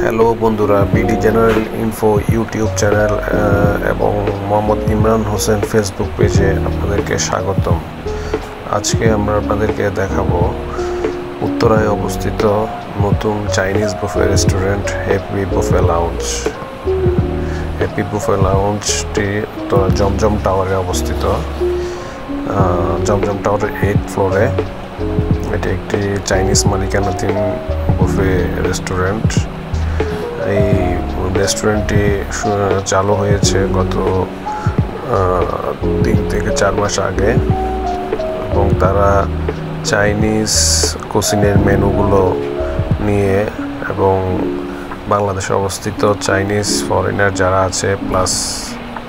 Hello বন্ধুরা, BD general info YouTube channel এবং Mohammad Imran Hossain Facebook পেজে আপনাদেরকে স্বাগতম। আজকে আমরা আপনাদেরকে দেখাবো উত্তরায় অবস্থিত নতুন Chinese buffet restaurant happy buffet lounge. Happy buffet লাউঞ্জটি জমজম টাওয়ারে অবস্থিত। জমজম টাওয়ারের 8th ফ্লোরে। এটি একটি চাইনিজ মালিকানাধীন বুফে রেস্টুরেন্ট। এই রেস্টুরেন্টটি চালু হয়েছে গত 3 থেকে 4 মাস আগে এবং তারা চাইনিজ কুসিনের মেনুগুলো নিয়ে এবং বাংলাদেশে অবস্থিত চাইনিজ ফরেনার যারা আছে প্লাস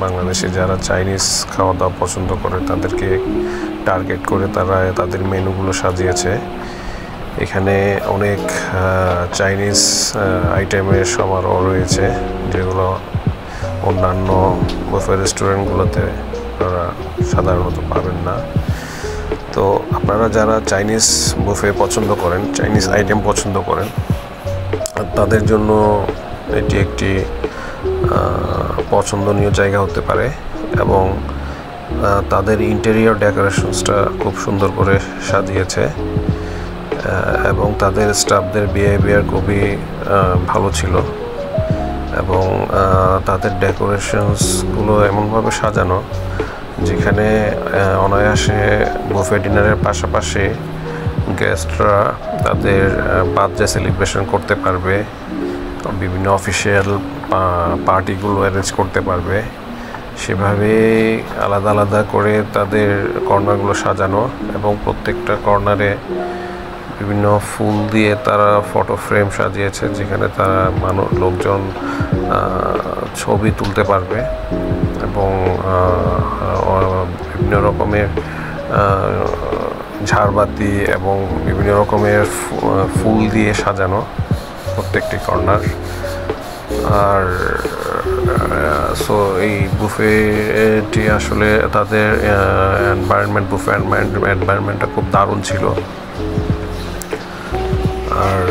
বাংলাদেশে যারা চাইনিজ খাওয়া দাওয়া পছন্দ করে তাদেরকে টার্গেট করে তারা তাদের মেনুগুলো সাজিয়েছে। এখানে অনেক চাইনিজ আইটেমের সমারোহ রয়েছে যেগুলো অন্যান্য বুফে রেস্টুরেন্টগুলোতে আপনারা সাধারণত পাবেন না। তো আপনারা যারা চাইনিজ বুফে পছন্দ করেন, চাইনিজ আইটেম পছন্দ করেন, তাদের জন্য এটি একটি পছন্দনীয় জায়গা হতে পারে এবং তাদের ইন্টেরিয়র ডেকোরেশনসটা খুব সুন্দর করে সাজিয়েছে এবং তাদের স্টাফদের বিহেভিয়ার খুবই ভালো ছিল এবং তাদের ডেকোরেশনসগুলো এমনভাবে সাজানো যেখানে অনায়াসে বুফে ডিনারের পাশাপাশি গেস্টরা তাদের বার্থডে সেলিব্রেশন করতে পারবে, বিভিন্ন অফিসিয়াল পার্টিগুলো অ্যারেঞ্জ করতে পারবে। সেভাবে আলাদা আলাদা করে তাদের কর্নারগুলো সাজানো এবং প্রত্যেকটা কর্নারে বিভিন্ন ফুল দিয়ে তারা ফটো ফ্রেম সাজিয়েছে যেখানে তারা লোকজন ছবি তুলতে পারবে এবং বিভিন্ন রকমের ঝাড়বাতি এবং বিভিন্ন রকমের ফুল দিয়ে সাজানো প্রত্যেকটি কর্নার। আর সো এই বুফেটি আসলে তাদের বুফে এনভায়রনমেন্টটা খুব দারুণ ছিল। আর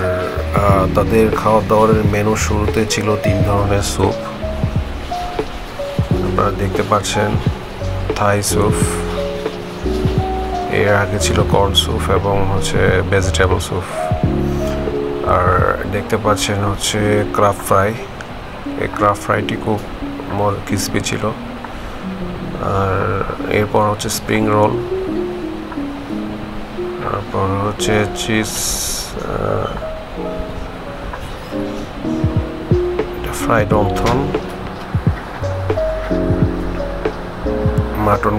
তাদের খাওয়া দাওয়ার মেনু শুরুতে ছিল 3 ধরনের স্যুপ। আপনারা দেখতে পাচ্ছেন থাই স্যুপ, এর আগে ছিল কর্ন স্যুপ এবং ভেজিটেবল স্যুপ। আর দেখতে পাচ্ছেন ক্রাফট ফ্রাই। এই ক্রাফট ফ্রাইটি খুব ক্রিসপি ছিল। আর এরপর স্প্রিং রোল, তারপর চিজ ফ্রাইড অন্থন, মাটন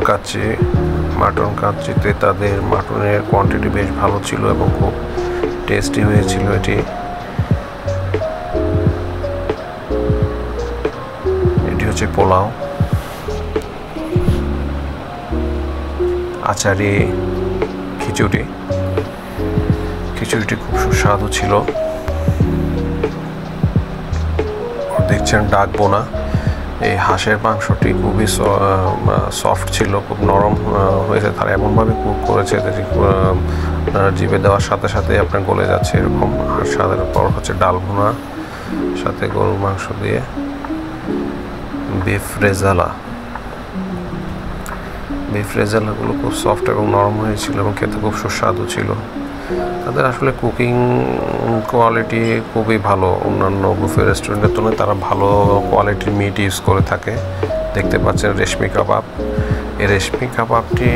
কাচ্চিতে তাদের মাটনের কোয়ান্টিটি বেশ ভালো ছিল এবং খুব টেস্টি হয়েছিল এটি। এটি পোলাও, আচারি, খিচুড়িটি খুব সুস্বাদু ছিল। দেখছেন ডাক বোনা, এই হাঁসের মাংসটি খুবই সফট ছিল, খুব নরম হয়েছে। তারা এমনভাবে কুক করেছে যে জিভে দেওয়ার সাথে সাথে আপনার গলে যাচ্ছে এরকম। আর সাথে পর ডাল ভুনা সাথে গরুর মাংস দিয়ে বিফ রেজালাগুলো খুব সফট এবং নরম হয়েছিল এবং খেতে খুব সুস্বাদু ছিল। তাদের আসলে কুকিং কোয়ালিটি খুবই ভালো। অন্যান্য বুফে রেস্টুরেন্টের তুলনায় তারা ভালো কোয়ালিটির মিট ইউজ করে থাকে। দেখতে পাচ্ছেন রেশমি কাবাব। এই রেশমি কাবাবটি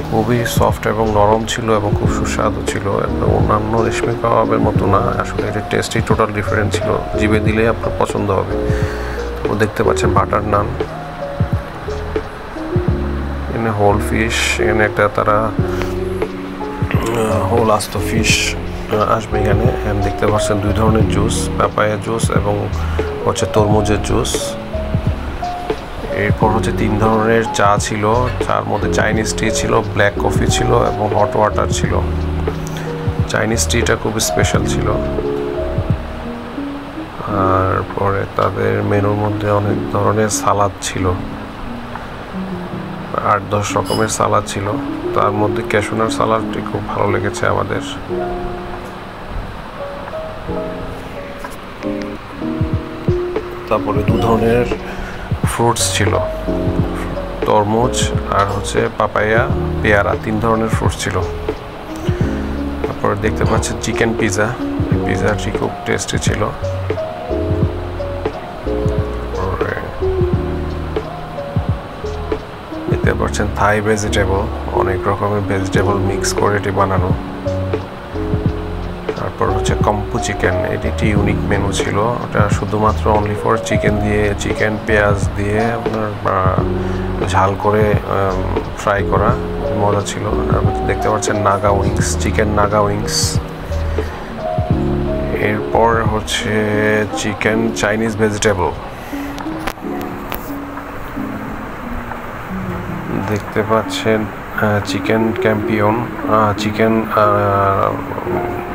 খুবই সফট এবং নরম ছিল এবং খুব সুস্বাদু ছিল এবং অন্যান্য রেশমি কাবাবের মতো না। আসলে এটির টেস্টই টোটাল ডিফারেন্ট ছিল, জিভে দিলেই আপনার পছন্দ হবে। তো দেখতে পাচ্ছেন বাটার নান, এখানে হোল ফিশ, এখানে একটা তারা হোল আস্ত ফিশ আসবে এখানে। দেখতে পাচ্ছেন 2 ধরনের জুস, পাপায়া জুস এবং তরমুজের জুস। এরপর 3 ধরনের চা ছিল, চার মধ্যে চাইনিজ টি ছিল, ব্ল্যাক কফি ছিল এবং হট ওয়াটার ছিল। চাইনিজ টিটা খুব স্পেশাল ছিল। আর পরে তাদের মেনুর মধ্যে অনেক ধরনের সালাদ ছিল, 8-10 রকমের সালাদ ছিল। তার মধ্যে ক্যাশনার সালাডটি খুব ভালো লেগেছে আমাদের। তারপরে 2 ধরনের ফ্রুটস ছিল, তরমুজ আর হচ্ছে পাপায়া, পেয়ারা, 3 ধরনের ফ্রুটস ছিল। তারপরে দেখতে পাচ্ছেন চিকেন পিৎজা, পিৎজাটি খুব টেস্টি ছিল। দেখতে পাচ্ছেন থাই ভেজিটেবল, অনেক রকমের ভেজিটেবল মিক্স করে এটি বানানো। তারপর হচ্ছে কম্পু চিকেন, এটি একটি ইউনিক মেনু ছিল, ওটা শুধুমাত্র অনলি ফর চিকেন দিয়ে, চিকেন পেঁয়াজ দিয়ে আপনার ঝাল করে ফ্রাই করা, মজা ছিল। দেখতে পাচ্ছেন Naga wings, chicken Naga wings. এরপর হচ্ছে চিকেন চাইনিজ ভেজিটেবল, দেখতে পাচ্ছেন চিকেন ক্যাম্পিয়ন, chicken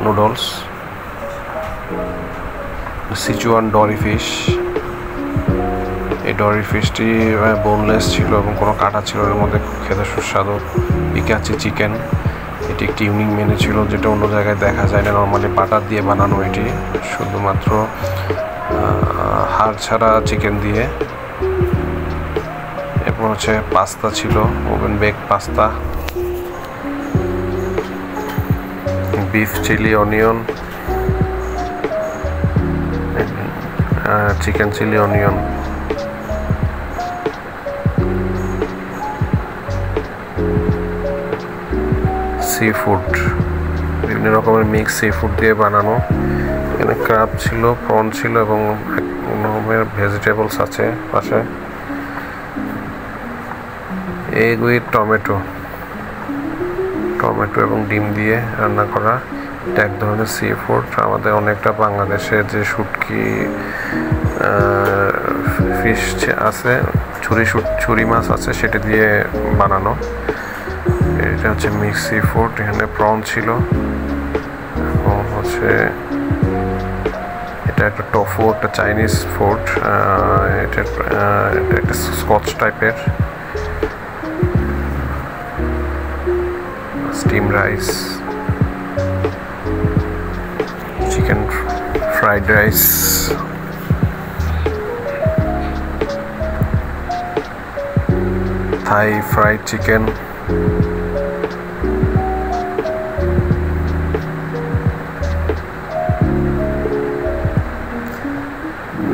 noodles, Sichuan dory fish. এই ডরি ফিশটি বোনলেস ছিল এবং কোনো কাটা ছিল এর মধ্যে, খেতে সুস্বাদু। পিকাচি চিকেন, এটি একটি ইউনিক মেনু ছিল যেটা অন্য জায়গায় দেখা যায় না, নর্মালি বাটার দিয়ে বানানো, এটি শুধুমাত্র হাড় ছাড়া চিকেন দিয়ে। এরপর হচ্ছে পাস্তা ছিল, oven bake pasta, beef chili onion, chicken chili onion. Seafood, বিভিন্ন রকমের মিক্স সি ফুড দিয়ে বানানো। এখানে ক্রাব ছিল, প্রন ছিল এবং রকমের ভেজিটেবলস আছে পাশে। এগ উইথ টমেটো, টমেটো এবং ডিম দিয়ে রান্না করা, এটা এক ধরনের সি ফুড। আমাদের অনেকটা বাংলাদেশের যে শুটকি ফিশ আছে, ছুরি মাছ আছে, সেটা দিয়ে বানানো। এটা হচ্ছে মিক্স সি ফুড। এখানে প্রন ছিল এবং হচ্ছে এটা একটা টোফু, একটা চাইনিজ ফুড, এটা একটা স্কচ টাইপের। Steam rice, chicken fried rice, থাই ফ্রাইড চিকেন,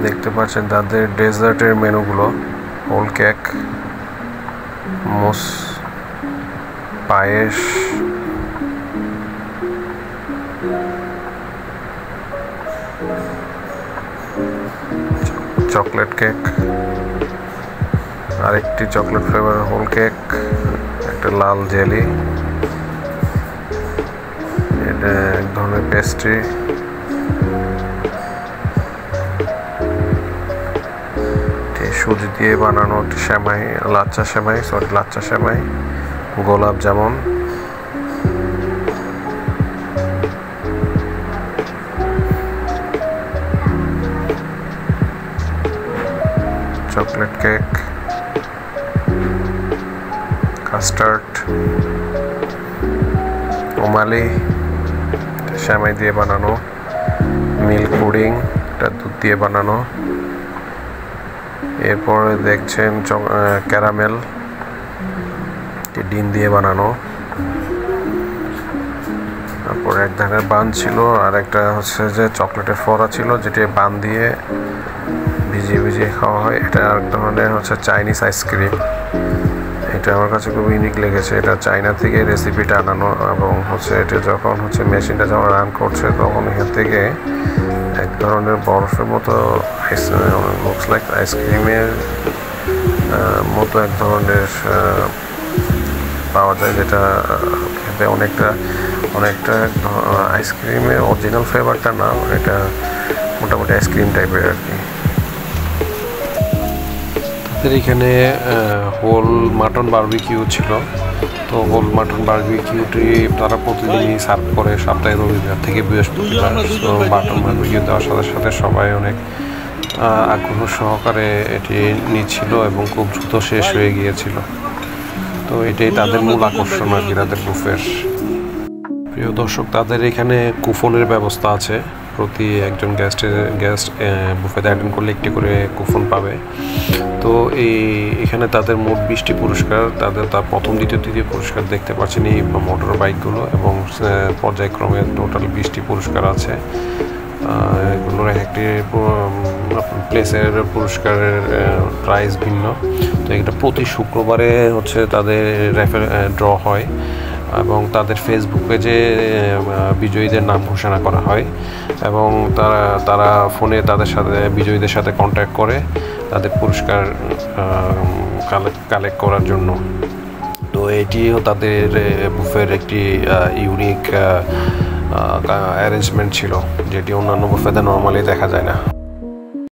দেখতে পাচ্ছেন তাদের ডেজার্টের মেনুগুলো, হোল কেক, মোস, পায়েস, চকলেট কেক, আরেকটি চকলেট ফ্লেভার হোল কেক, একটা লাল জেলি, এটা এক ধরনের পেস্ট্রি, সুজি দিয়ে বানানো একটি সেমাই, লাচ্চা সেমাই, গোলাপ জামুন, চকলেট কেক, কাস্টার্ড, ওমালি, সেমাই দিয়ে বানানো, মিল্ক পুডিং, এটা দুধ দিয়ে বানানো। এরপরে দেখছেন ক্যারামেল, ডিম দিয়ে বানানো। তারপরে এক ধরনের বান ছিল, আর একটা হচ্ছে যে চকলেটের ফরা ছিল, যেটি বান দিয়ে ভিজিয়ে খাওয়া হয়। এটা এক ধরনের হচ্ছে চাইনিজ আইসক্রিম, এটা আমার কাছে খুব ইউনিক লেগেছে। এটা চায়না থেকে রেসিপিটা আনানো, এবং হচ্ছে এটা যখন হচ্ছে মেশিনটা যখন রান করছে তখন এখান থেকে এক ধরনের বরফের মতো, লুকস লাইক আইসক্রিমের মতো এক ধরনের পাওয়া যায়, যেটা খেতে অনেকটা আইসক্রিমের অরিজিনাল ফ্লেভারটা না, এটা মোটামুটি আইসক্রিম টাইপের আর কি। তাদের এখানে হোল মাটন বারবিকিউ ছিল, তো হোল মাটন বারবিকিউটি তারা প্রতিদিনই সার্ভ করে, সপ্তাহে রবিবার থেকে বৃহস্পতিবার। তো মাটন বারবিকিউ দেওয়ার সাথে সাথে সবাই অনেক আগ্রহ সহকারে এটি নিচ্ছিল এবং খুব দ্রুত শেষ হয়ে গিয়েছিল। তো এটাই তাদের মূল আকর্ষণ আর কি, তাদের বুফের। প্রিয় দর্শক, তাদের এখানে কুপনের ব্যবস্থা আছে, প্রতি একজন গেস্ট বুফেতে অ্যাটেন্ড করলে একটি করে কুপন পাবে। তো এখানে তাদের মোট 20টি পুরস্কার, তার প্রথম দ্বিতীয় তৃতীয় পুরস্কার দেখতে পাচ্ছেন এই মোটর বাইকগুলো, এবং পর্যায়ক্রমে টোটাল 20টি পুরস্কার আছে। এগুলোর একটি প্লেসের পুরস্কারের প্রাইস ভিন্ন। তো এটা প্রতি শুক্রবারে হচ্ছে তাদের ড্র হয়, এবং তাদের ফেসবুক পেজে বিজয়ীদের নাম ঘোষণা করা হয়, এবং তারা ফোনে তাদের সাথে বিজয়ীদের সাথে কন্ট্যাক্ট করে তাদের পুরস্কার কালেক্ট করার জন্য। তো এটিও তাদের বুফের একটি ইউনিক অ্যারেঞ্জমেন্ট ছিল, যেটি অন্যান্য বুফেতে নর্মালি দেখা যায় না।